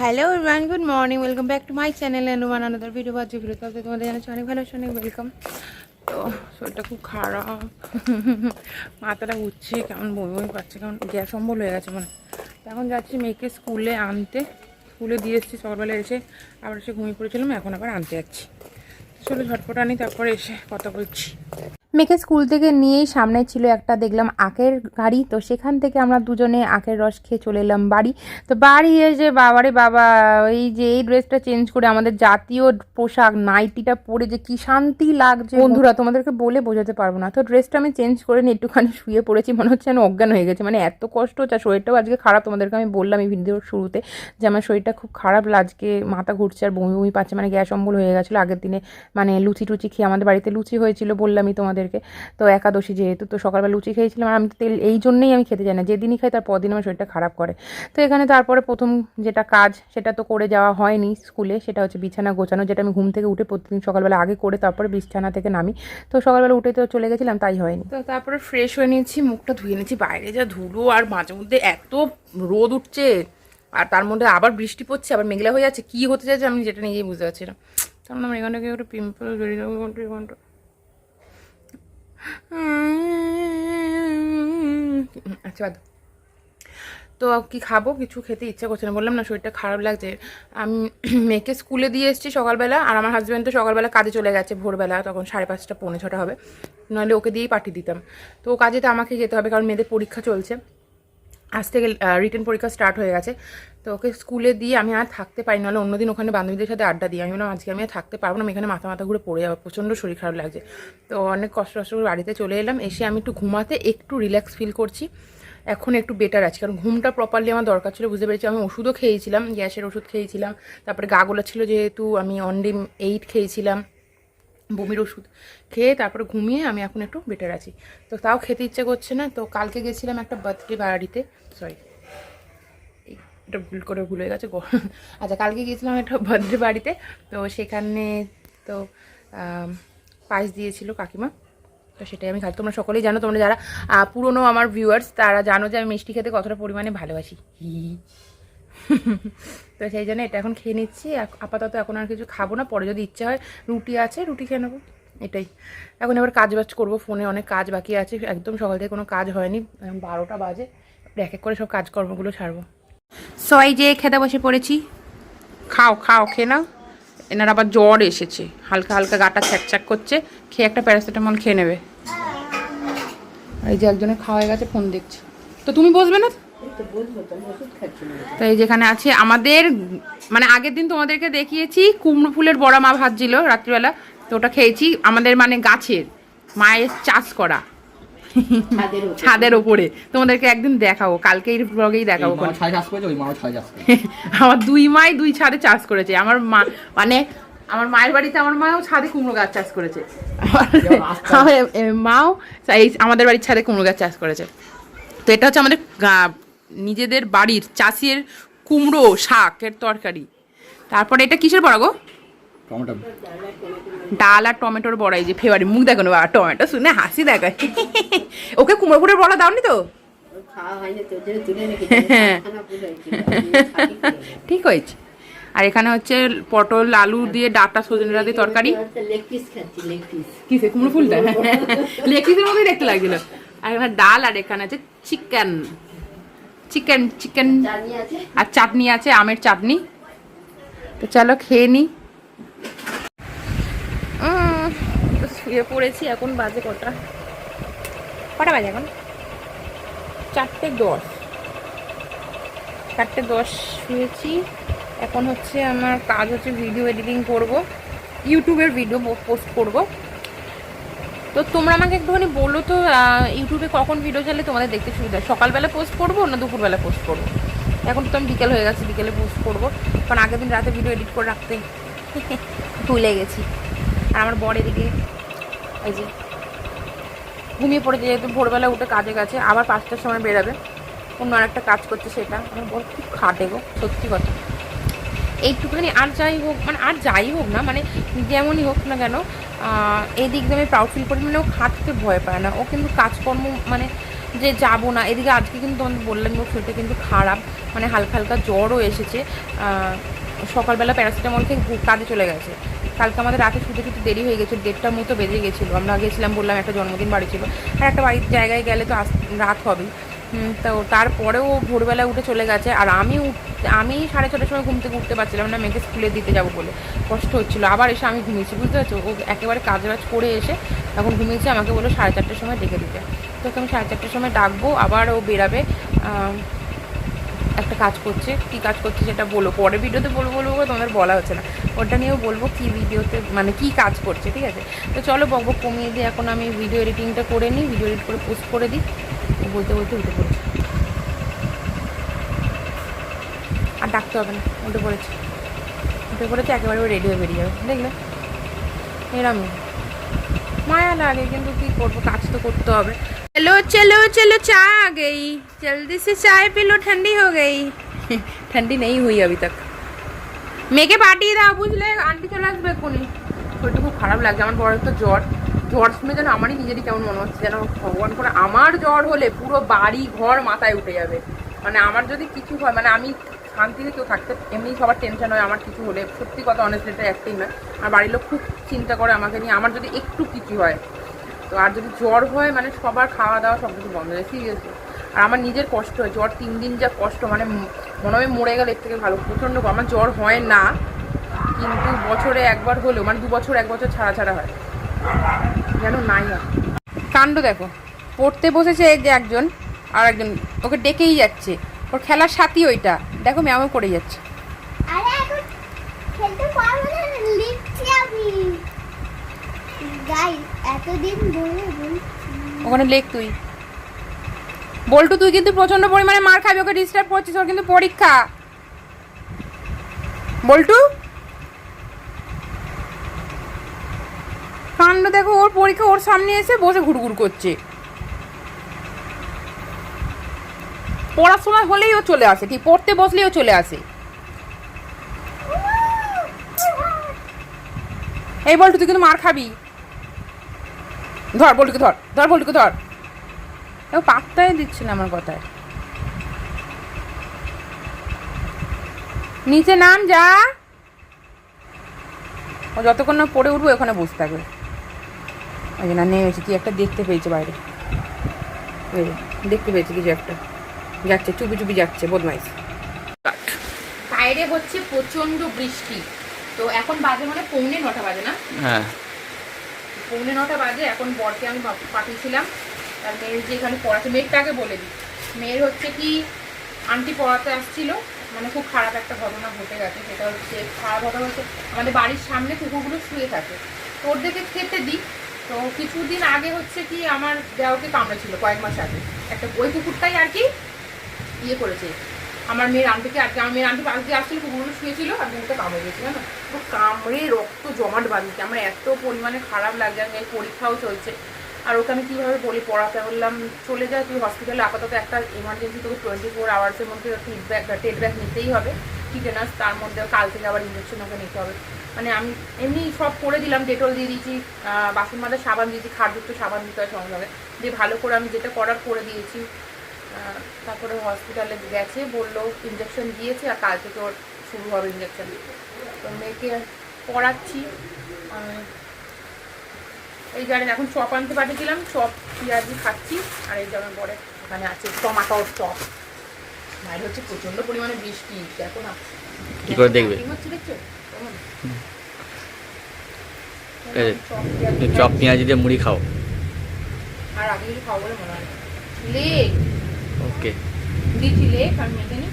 Hello everyone, good morning, welcome back to my channel and one another video. বাজে video তবে তোমাদের জানাচ্ছি অনেক ভালো, অনেক ওয়েলকাম। তো শরীরটা খুব খারাপ, মাথাটা উঠছে, কেমন বমি বমি পাচ্ছে, কেমন গ্যাস অম্বল হয়ে গেছে মনে। এখন যাচ্ছি মেয়েকে স্কুলে আনতে, স্কুলে দিয়ে এসেছি সকালবেলা, এসে আবার এসে ঘুমিয়ে পড়েছিলাম, এখন আবার আনতে যাচ্ছি। চলো ঝটপট আনি, তারপরে এসে কথা বলছি। মেয়েকে স্কুল থেকে নিয়েই সামনে ছিল একটা দেখলাম আখের গাড়ি, তো সেখান থেকে আমরা দুজনে আখের রস খেয়ে চলে এলাম বাড়ি। তো বাড়ি এসে বাবারে বাবা, এই যে এই ড্রেসটা চেঞ্জ করে আমাদের জাতীয় পোশাক নাইটিটা পরে যে কি শান্তি লাগছে বন্ধুরা, তোমাদেরকে বলে বোঝাতে পারবো না। তো ড্রেসটা আমি চেঞ্জ করে নিয়ে একটুখানি শুয়ে পড়েছি, মনে হচ্ছে আমি অজ্ঞান হয়ে গেছে, মানে এত কষ্ট হচ্ছে। শরীরটাও আজকে খারাপ, তোমাদেরকে আমি বললাম এই ভিডিওর শুরুতে যে আমার শরীরটা খুব খারাপ, আজকে মাথা ঘুরছে আর বমি বমি পাচ্ছে, মানে গ্যাস অম্বল হয়ে গেছিলো আগের দিনে, মানে লুচি টুচি খেয়ে, আমাদের বাড়িতে লুচি হয়েছিল বললামই তোমাদেরকে। তো একাদশী যেহেতু, তো সকালবেলা লুচি খেয়েছিলাম, আর আমি তেল এই জন্যই আমি খেতে চাই না, যেদিনই খাই তার পরদিন আমার শরীরটা খারাপ করে। তো এখানে তারপরে প্রথম যেটা কাজ সেটা তো করে যাওয়া হয়নি স্কুলে, সেটা হচ্ছে বিছানা গোছানো, যেটা আমি ঘুম থেকে উঠে প্রতিদিন সকালবেলা আগে করে তারপরে বিছানা থেকে নামি। তো সকালবেলা উঠে তো চলে গেছিলাম, তাই হয়নি। তো তারপরে ফ্রেশ হয়ে নিয়েছি, মুখটা ধুয়ে নিয়েছি, বাইরে যা ধুলো, আর মাঝে মধ্যে এত রোদ উঠছে আর তার মধ্যে আবার বৃষ্টি পড়ছে, আবার মেঘলা হয়ে যাচ্ছে, কি হতে যাচ্ছে আমি যেটা নিজেই বুঝতে পারছি না। তখন আমার এখানে একটু পিম্পল বেরিয়ে যাবো, আচ্ছা বাদ। তো কি খাবো, কিছু খেতে ইচ্ছা করছে না, বললাম না শরীরটা খারাপ লাগছে। আমি মেয়েকে স্কুলে দিয়ে এসেছি সকালবেলা, আর আমার হাজব্যান্ড তো সকালবেলা কাজে চলে গেছে ভোরবেলা, তখন 5:30 পৌনে 6টা হবে, নাহলে ওকে দিয়েই পাঠিয়ে দিতাম। তো ও কাজে তো আমাকে যেতে হবে, কারণ মেয়েদের পরীক্ষা চলছে, আজ থেকে রিটেন পরীক্ষা স্টার্ট হয়ে গেছে। তো ওকে স্কুলে দিয়ে আমি আর থাকতে পারি, নাহলে অন্যদিন ওখানে বান্ধবীদের সাথে আড্ডা দিই। আমি বললাম আজকে আমি আর থাকতে পারবো না, আমি এখানে মাথা ঘুরে পড়ে যাবো, প্রচণ্ড শরীর খারাপ লাগছে। তো অনেক কষ্ট করে বাড়িতে চলে এলাম, এসে আমি একটু ঘুমাতে একটু রিল্যাক্স ফিল করছি, এখন একটু বেটার আছে, কারণ ঘুমটা প্রপারলি আমার দরকার ছিল, বুঝতে পেরেছি। আমি ওষুধও খেয়েছিলাম, গ্যাসের ওষুধ খেয়েছিলাম, তারপরে গা গোলা ছিল যেহেতু আমি অনডিম 8 খেয়েছিলাম, বমির ওষুধ খেয়ে তারপরে ঘুমিয়ে আমি এখন একটু বেটার আছি। তো তাও খেতে ইচ্ছে করছে না। তো কালকে গেছিলাম একটা বার্থডে বাড়িতে, সরি এটা ভুল করে ভুলে গেছে আচ্ছা, কালকে গিয়েছিলাম একটা বার্থডে বাড়িতে, তো সেখানে তো পায়েস দিয়েছিল কাকিমা, তো সেটাই আমি খাই। তোমরা সকলেই জানো, তোমরা যারা পুরনো আমার ভিউয়ার্স তারা জানো যে আমি মিষ্টি খেতে কতটা পরিমাণে ভালোবাসি। তো সেই জন্য এটা এখন খেয়ে নিচ্ছি, আপাতত এখন আর কিছু খাবো না, পরে যদি ইচ্ছা হয় রুটি আছে রুটি খেয়ে নেবো, এটাই। এখন এবার কাজ বাজ করবো, ফোনে অনেক কাজ বাকি আছে, একদম সকাল থেকে কোনো কাজ হয়নি, 12টা বাজে, এক এক করে সব কাজকর্মগুলো ছাড়বো। সবাই যে খেতে বসে পড়েছি, খাও খাও খেয়ে নাও। এনার আবার জ্বর এসেছে, হালকা হালকা গাটা ছ্যাকছ্যাক করছে, খেয়ে একটা প্যারাসিটামল খেয়ে নেবে। এই যে একজনের খাওয়া হয়ে গেছে, ফোন দেখছে। তো তুমি বসবে না? তো এই যেখানে আছে আমাদের, মানে আগের দিন তোমাদেরকে দেখিয়েছি কুমড়ো ফুলের বড়া মা ভাজছিল রাত্রিবেলা, তো ওটা খেয়েছি, আমাদের মানে গাছের মায়ের চাষ করা ছাদের ওপরে, তোমাদেরকে একদিন দেখাবো, কালকে এই ব্লগেই দেখাবো। আমার 2 মাই 2 ছাদে চাষ করেছে, আমার মা মানে আমার মায়ের বাড়িতে আমার মাও ছাদে কুমড়ো গাছ চাষ করেছে, মাও এই আমাদের বাড়ির ছাদে কুমড়ো গাছ চাষ করেছে। তো এটা হচ্ছে আমাদের নিজেদের বাড়ির চাষের কুমড়ো শাকের তরকারি। তারপরে এটা কিসের বড়া গো? ডাল আর টমেটোর বড়া, এই যে ফেভারিট, মুখ দেখো না, টমেটো শুনে হাসি দেখায়। ওকে কুমড়ো ফুলের বড়া দাওনি তো? ঠিক হয়েছে। আর এখানে হচ্ছে পটল আলু দিয়ে ডাটা সজনে ডাটা দিয়ে তরকারি, কিসে কুমড়ো ফুলটা লেগ পিসের মতোই দেখতে লাগছিল। আর এখানে ডাল, আর এখানে আছে চিকেন চিকেন চিকেন আর চাটনি আছে, আমের চাটনি। তো চলো খেয়ে নি। শুয়ে পড়েছি, এখন বাজে কটা বাজে এখন? 4:10, 4:10 শুয়েছি। এখন হচ্ছে আমার কাজ হচ্ছে ভিডিও এডিটিং করব, ইউটিউবের ভিডিও পোস্ট করব। তো তোমরা আমাকে একটুখানি বলো তো ইউটিউবে কখন ভিডিও চাইলে তোমাদের দেখতে সুবিধা, সকালবেলা পোস্ট করবো না দুপুরবেলা পোস্ট করবো? এখন তো আমি বিকেল হয়ে গেছে, বিকেলে পোস্ট করবো, কারণ আগের দিন রাতে ভিডিও এডিট করে রাখতে ভুলে গেছি। আর আমার বর এদিকে এই যে ঘুমিয়ে পড়েছে, যেহেতু ভোরবেলা উঠে কাজে গেছে, আবার 5টার সময় বেরোবে, অন্য আর একটা কাজ করছে সেটা। আমার বর খুব খাটে গো, সত্যি কথা। এইটুখানি আর যাই হোক, মানে আর যাই হোক না, মানে যেমনই হোক না কেন, এই দিক দিয়ে আমি প্রাউড ফিল করি, মানে ও খাটতে ভয় পায় না, ও কিন্তু কাজকর্ম মানে যে যাবো না। এদিকে আজকে কিন্তু তোমাদের বললাম ওর শরীরটা কিন্তু খারাপ, মানে হালকা হালকা জ্বরও এসেছে। সকালবেলা প্যারাসিটামল খেয়ে কাজে চলে গেছে। কালকে আমাদের রাতে শুতে শুতে দেরি হয়ে গেছিলো, 1:30টার মতো বেজে গেছিলো। আমরা গেছিলাম, বললাম একটা জন্মদিন বাড়ি ছিল, আর একটা বাড়ির জায়গায় গেলে তো রাত হবেই। তো তারপরেও ভোরবেলা উঠে চলে গেছে। আর আমি 6:30টার সময় ঘুম থেকে উঠতে পারছিলাম না, মেয়েকে স্কুলে দিতে যাবো বলে কষ্ট হচ্ছিলো। আবার এসে আমি ঘুমিয়েছি, বুঝতে পারছো? ও একেবারে কাজ বাজ করে এসে তখন ঘুমিয়েছি, আমাকে বললো 4:30টার সময় ডেকে দিতে। তো আমি 4:30টার সময় ডাকবো, আবার ও বেরাবে। একটা কাজ করছে, কী কাজ করছে সেটা বলো, পরে ভিডিওতে বলবো তোমাদের বলা হচ্ছে না, ওটা নিয়েও বলবো কী ভিডিওতে মানে কী কাজ করছে, ঠিক আছে? তো চলো বকবক কমিয়ে দিয়ে এখন আমি ভিডিও এডিটিংটা করে নিই, ভিডিও এডিট করে পোস্ট করে দিই। বলতে বলতে উঠে পড়েছে, আর ডাকতে হবে না, উঠে পড়েছে একেবারে রেডি হয়ে বেরিয়ে যাবে, দেখলে? এরমই মায়া লাগে, কিন্তু কী করবো, কাজ তো করতে হবে। चलो चलो चलो चाय आ गई, जल्दी से चाय पी लो, ठंडी हो गई। ठंडी नहीं हुई अभी तक। মেয়েকে পাঠিয়ে দাও, বুঝলে? আন্টি চলে আসবে এক্ষুনি। শরীরটা খুব খারাপ লাগছে, আমার বড় তো জ্বর শুনে যেন আমারই নিজেরই কেমন মনে হচ্ছে, যেন ভগবান করে আমার জ্বর হলে পুরো বাড়ি ঘর মাথায় উঠে যাবে। মানে আমার যদি কিছু হয়, মানে আমি শান্তিতে কেউ থাকতে, এমনি সবার টেনশন হয় আমার কিছু হলে, সত্যি কথা, অনেস্টলি এটা একটাই না, আমার বাড়ির লোক খুব চিন্তা করে আমাকে নিয়ে। আমার যদি একটু কিছু হয় তো, আর যদি জ্বর হয়, মানে সবার খাওয়া দাওয়া সব কিছু বন্ধ হয়ে যায়, সিরিয়াসলি। আর আমার নিজের কষ্ট হয়, জ্বর 3 দিন যা কষ্ট, মানে মনে হয় মরে গেলে এর থেকে ভালো। প্রচণ্ড আমার জ্বর হয় না, কিন্তু বছরে একবার হলেও, মানে 2 বছর 1 বছর ছাড়া ছাড়া হয়, যেন নাই হয়। কাণ্ড দেখো, পড়তে বসেছে এই যে একজন, আর একজন ওকে ডেকেই যাচ্ছে, ওর খেলার সাথী ওইটা, দেখো ম্যামও করে যাচ্ছে। ওখানে লেখ তুই, বল্টু, তুই কিন্তু প্রচন্ড পরিমাণে মার খাবি, ওকে ডিস্টার্ব করছিস, ওর কিন্তু পরীক্ষা। বল্টু, কাণ্ড দেখো, ওর পরীক্ষা, ওর সামনে এসে বসে ঘুরঘুর করছে। পড়ার সময় হলেই ও চলে আসে, ঠিক পড়তে বসলেই ও চলে আসে। এই বল্টু, তুই কিন্তু মার খাবি, ধর বল্টুকে, ধর বল্টুকে ধর। ও পাত্তাই দিচ্ছে না আমার কথায়। নিচে নাম, যা। ও যতক্ষণ না পড়ে উঠবো ওখানে বসে থাকবে। ওই না নেমেছে, কি একটা দেখতে পেয়েছে বাইরে, দেখতে পেয়েছে কিছু একটা, যাচ্ছে চুপি চুপি যাচ্ছে, বদমাইশ। বাইরে হচ্ছে প্রচন্ড বৃষ্টি। তো এখন বাজে মানে 8:45 বাজে না? হ্যাঁ, 8:45 বাজে। এখন বরকে আমি পাঠিয়েছিলাম, তার মেয়ের যে এখানে পড়াচ্ছে, মেয়েরটাকে বলে দিই, মেয়ের হচ্ছে কি আন্টি পড়াতে আসছিল, মানে খুব খারাপ একটা ঘটনা ঘটে গেছে। সেটা হচ্ছে, খারাপ ঘটনা হচ্ছে, আমাদের বাড়ির সামনে কুকুরগুলো শুয়ে থাকে, তো ওর দেখে খেতে দিই। তো কিছুদিন আগে হচ্ছে কি আমার দেওয়াকে কামড়েছিল, কয়েক মাস আগে একটা, ওই কুকুরটাই আর কি ইয়ে করেছে আমার মেয়ের আন্টিকে। আর কি আমার মেয়ের আন্টি পাশ দিয়ে আসছিল, কুকুরগুলো শুয়েছিল, আর কুকুরটা কামড়ে গেছিল না, পুরো কামড়ে রক্ত জমাট বাঁধিয়েছে। আমার এত পরিমাণে খারাপ লাগছে, আর মেয়ের পরীক্ষাও চলছে। আর ওকে আমি কীভাবে বলি পড়াতে, বললাম চলে যায় তুই হসপিটালে, আপাতত একটা এমার্জেন্সি তোকে 24 আওয়ার্সের মধ্যে টেট ব্যাক নিতেই হবে, টিটেনাস, তার মধ্যে কাল থেকে আবার ইঞ্জেকশন ওকে নিতে হবে। মানে আমি এমনি সব করে দিলাম, ডেটল দিয়ে দিয়েছি, বাসন মাজার সাবান দিয়েছি, খাটযুক্ত সাবান দিতে হয় সঙ্গে সঙ্গে, দিয়ে ভালো করে আমি যেটা করার করে দিয়েছি। তারপরে হসপিটালে গেছে, বললো ইঞ্জেকশন দিয়েছে, আর কাল থেকে ওর শুরু হবে ইঞ্জেকশন। তো মেয়েকে পড়াচ্ছি। এই জানেন এখন চপ আনতে পাঠিয়েছিলাম, চপ পেঁয়াজি খাচ্ছি। আর এই যেমন পরে এখানে আছে টমাটোর চপ। বাইরে হচ্ছে প্রচন্ড পরিমাণে বৃষ্টি, দেখো না কি করে দেখবে, হচ্ছে দেখছো? চপ পেঁয়াজি দিয়ে মুড়ি খাও, আর আগে কিছু খাও বলে মনে হয়। লেক, ওকে দিচ্ছি লেক, আমি মেখে নিই।